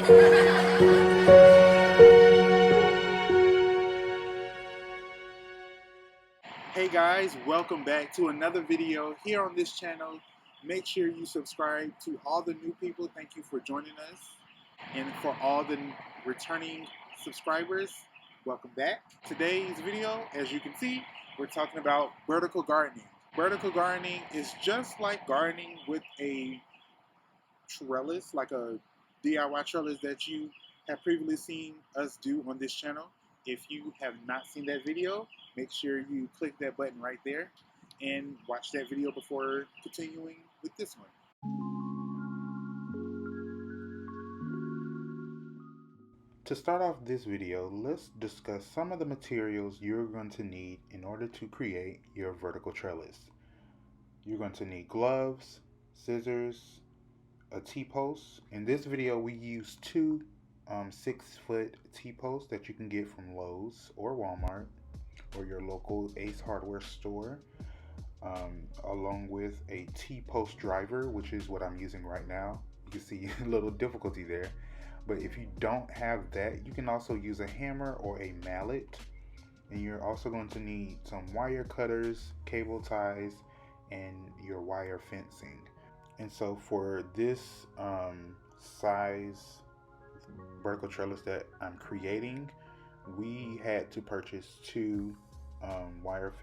Hey guys, welcome back to another video here on this channel. Make sure you subscribe. To all the new people, thank you for joining us. And for all the returning subscribers, welcome back. Today's video, as you can see, we're talking about vertical gardening. Vertical gardening is just like gardening with a trellis, like a DIY trellis that you have previously seen us do on this channel. If you have not seen that video, make sure you click that button right there and watch that video before continuing with this one. To start off this video, let's discuss some of the materials you're going to need in order to create your vertical trellis. You're going to need gloves, scissors, a T-post. In this video, we use two 6-foot T-posts that you can get from Lowe's or Walmart or your local Ace Hardware store, along with a T-post driver, which is what I'm using right now. You can see a little difficulty there, but if you don't have that, you can also use a hammer or a mallet. And you're also going to need some wire cutters, cable ties, and your wire fencing. And so for this size vertical trellis that I'm creating, we had to purchase two wire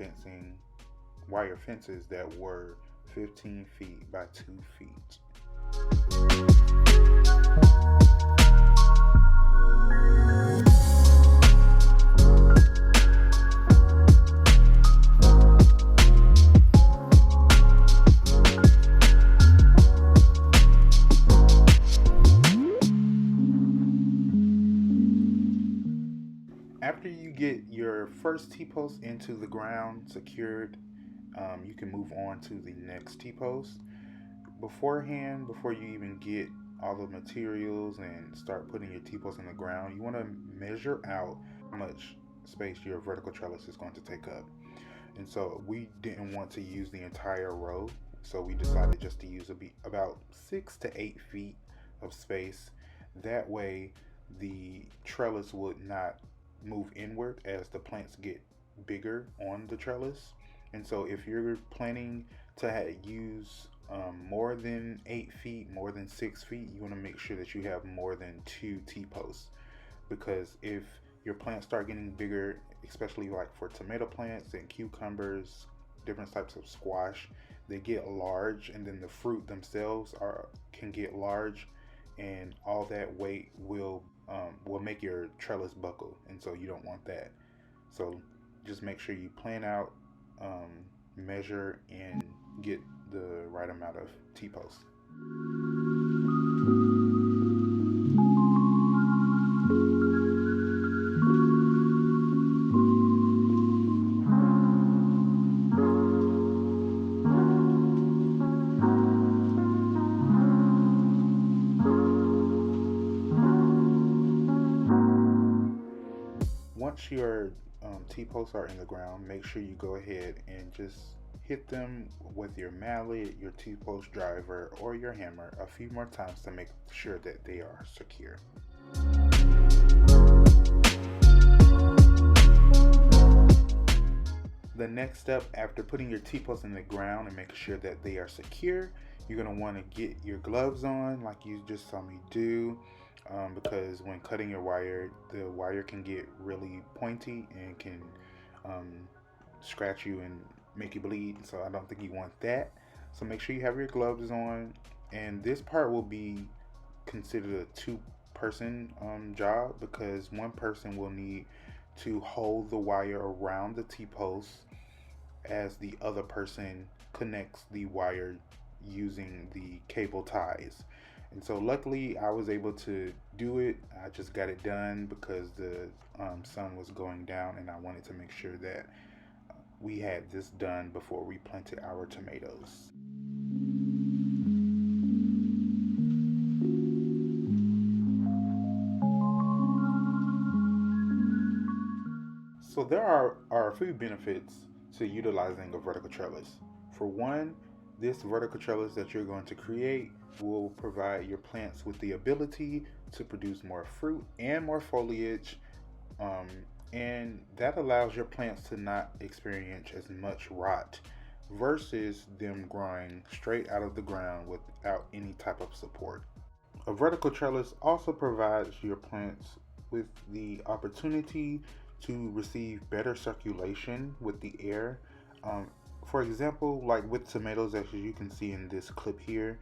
fences that were 15 feet by 2 feet. After you get your first T-post into the ground secured, you can move on to the next T-post. Beforehand, before you even get all the materials and start putting your T-post in the ground, you want to measure out how much space your vertical trellis is going to take up. And so we didn't want to use the entire row, so we decided just to use about 6 to 8 feet of space. That way the trellis would not move inward as the plants get bigger on the trellis. And so if you're planning to use more than 8 feet, more than 6 feet, you want to make sure that you have more than 2 T-posts, because if your plants start getting bigger, especially like for tomato plants and cucumbers, different types of squash, they get large, and then the fruit themselves can get large, and all that weight will make your trellis buckle, and so you don't want that. So just make sure you plan out, measure, and get the right amount of T-posts. Once your T-posts are in the ground, make sure you go ahead and just hit them with your mallet, your T-post driver, or your hammer a few more times to make sure that they are secure. The next step after putting your T-posts in the ground and making sure that they are secure, you're going to want to get your gloves on like you just saw me do. Because when cutting your wire, the wire can get really pointy and can scratch you and make you bleed, so I don't think you want that. So make sure you have your gloves on, and this part will be considered a two-person job, because one person will need to hold the wire around the T-post as the other person connects the wire using the cable ties. And so luckily I was able to do it. I just got it done because the sun was going down, and I wanted to make sure that we had this done before we planted our tomatoes. So there are a few benefits to utilizing a vertical trellis. For one, This vertical trellis that you're going to create will provide your plants with the ability to produce more fruit and more foliage, um, and that allows your plants to not experience as much rot versus them growing straight out of the ground without any type of support. A vertical trellis also provides your plants with the opportunity to receive better circulation with the air. Um, for example, like with tomatoes, as you can see in this clip here,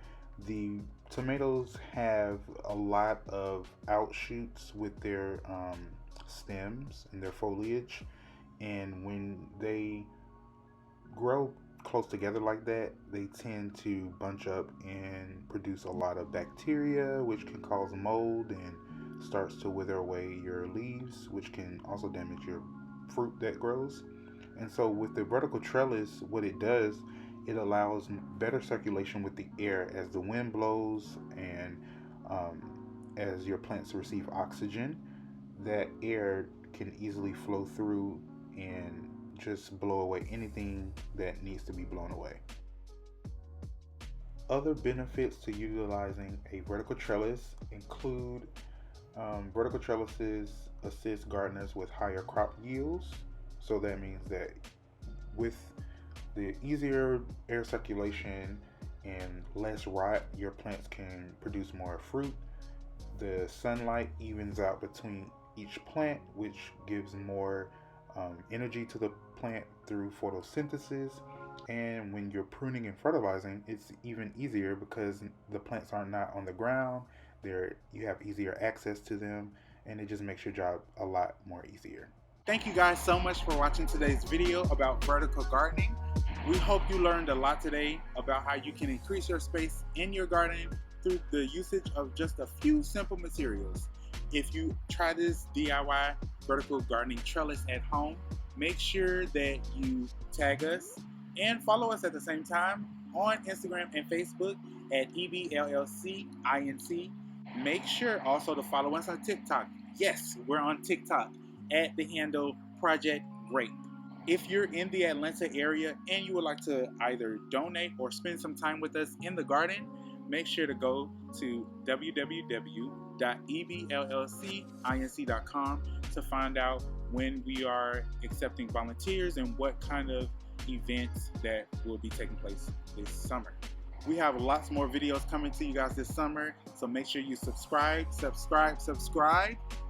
the tomatoes have a lot of outshoots with their stems and their foliage, and when they grow close together like that, they tend to bunch up and produce a lot of bacteria, which can cause mold and starts to wither away your leaves, which can also damage your fruit that grows. And so, with the vertical trellis, what it does, it allows better circulation with the air as the wind blows and um, as your plants receive oxygen. That air can easily flow through and just blow away anything that needs to be blown away. Other benefits to utilizing a vertical trellis include vertical trellises assist gardeners with higher crop yields. So that means that with the easier air circulation and less rot, your plants can produce more fruit. The sunlight evens out between each plant, which gives more energy to the plant through photosynthesis. And when you're pruning and fertilizing, it's even easier because the plants are not on the ground. You have easier access to them, and it just makes your job a lot more easier. Thank you guys so much for watching today's video about vertical gardening. We hope you learned a lot today about how you can increase your space in your garden through the usage of just a few simple materials. If you try this DIY vertical gardening trellis at home, make sure that you tag us and follow us at the same time on Instagram and Facebook at EBLLCINC. Make sure also to follow us on TikTok. Yes, we're on TikTok at the handle Project Grape. If you're in the Atlanta area and you would like to either donate or spend some time with us in the garden, make sure to go to www.eblllcinc.com to find out when we are accepting volunteers and what kind of events that will be taking place this summer. We have lots more videos coming to you guys this summer, so make sure you subscribe,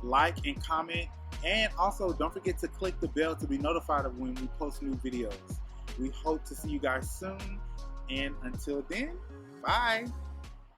like and comment, and also don't forget to click the bell to be notified of when we post new videos. We hope to see you guys soon, and until then, bye!